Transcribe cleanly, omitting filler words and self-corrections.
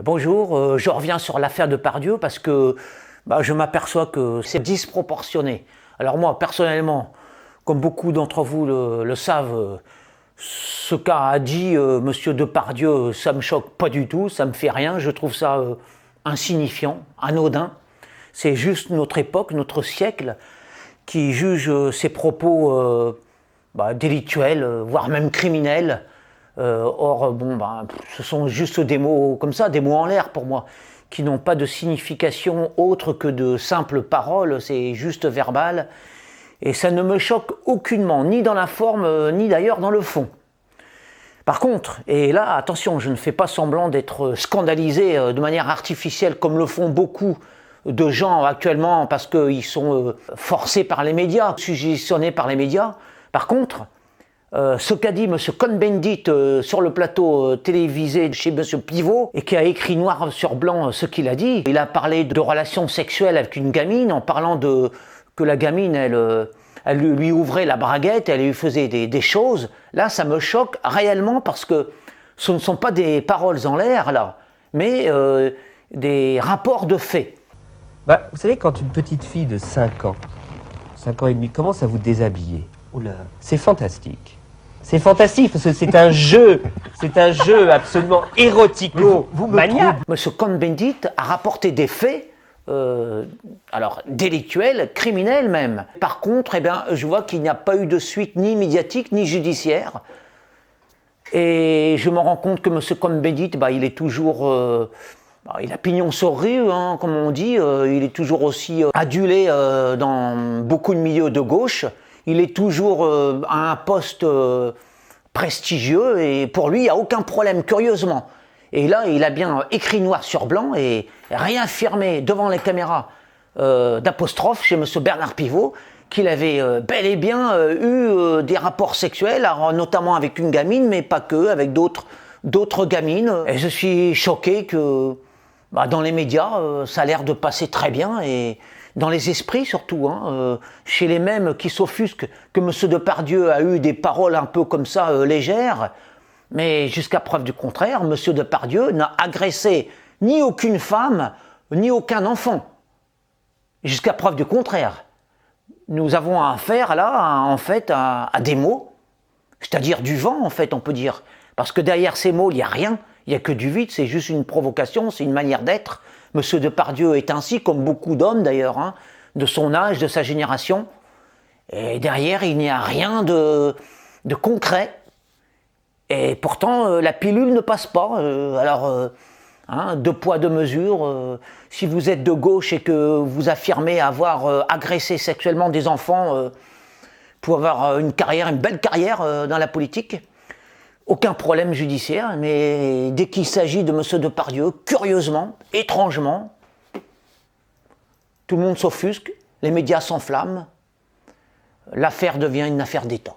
Bonjour, je reviens sur l'affaire de Pardieu parce que je m'aperçois que c'est disproportionné. Alors moi, personnellement, comme beaucoup d'entre vous le savent, ce qu'a dit Monsieur Depardieu, ça me choque pas du tout, ça me fait rien, je trouve ça insignifiant, anodin. C'est juste notre époque, notre siècle, qui juge ces propos délictuels, voire même criminels. Ce sont juste des mots comme ça, des mots en l'air pour moi, qui n'ont pas de signification autre que de simples paroles, c'est juste verbal, et ça ne me choque aucunement, ni dans la forme, ni d'ailleurs dans le fond. Par contre, et là, attention, je ne fais pas semblant d'être scandalisé de manière artificielle comme le font beaucoup de gens actuellement parce qu'ils sont forcés par les médias, suggestionnés par les médias. Par contre, ce qu'a dit M. Cohn-Bendit sur le plateau télévisé chez M. Pivot et qui a écrit noir sur blanc ce qu'il a dit, il a parlé de relations sexuelles avec une gamine en parlant que la gamine, elle lui ouvrait la braguette, elle lui faisait des choses. Là, ça me choque réellement parce que ce ne sont pas des paroles en l'air, là, mais des rapports de faits. Vous savez, quand une petite fille de 5 ans et demi, commence à vous déshabiller, c'est fantastique. C'est fantastique parce que c'est un jeu absolument érotico-maniaque. Monsieur Cohn-Bendit a rapporté des faits, alors délictuels, criminels même. Par contre, je vois qu'il n'y a pas eu de suite ni médiatique ni judiciaire. Et je me rends compte que monsieur Cohn-Bendit, il est toujours... il a pignon sur rue, hein, comme on dit. Il est toujours aussi adulé dans beaucoup de milieux de gauche. Il est toujours à un poste prestigieux et pour lui, il n'y a aucun problème, curieusement. Et là, il a bien écrit noir sur blanc et réaffirmé devant les caméras d'apostrophe chez M. Bernard Pivot qu'il avait bel et bien eu des rapports sexuels, alors, notamment avec une gamine, mais pas que, avec d'autres gamines. Et je suis choqué que dans les médias, ça a l'air de passer très bien et dans les esprits surtout, chez les mêmes qui s'offusquent que M. Depardieu a eu des paroles un peu comme ça légères, mais jusqu'à preuve du contraire, M. Depardieu n'a agressé ni aucune femme, ni aucun enfant. Jusqu'à preuve du contraire. Nous avons affaire là, en fait, à des mots, c'est-à-dire du vent, en fait, on peut dire. Parce que derrière ces mots, il n'y a rien, il n'y a que du vide, c'est juste une provocation, c'est une manière d'être. Monsieur Depardieu est ainsi, comme beaucoup d'hommes d'ailleurs, de son âge, de sa génération. Et derrière, il n'y a rien de concret. Et pourtant, la pilule ne passe pas. Deux poids, deux mesures. Si vous êtes de gauche et que vous affirmez avoir agressé sexuellement des enfants pour avoir une belle carrière dans la politique, aucun problème judiciaire, mais dès qu'il s'agit de M. Depardieu, curieusement, étrangement, tout le monde s'offusque, les médias s'enflamment, l'affaire devient une affaire d'État.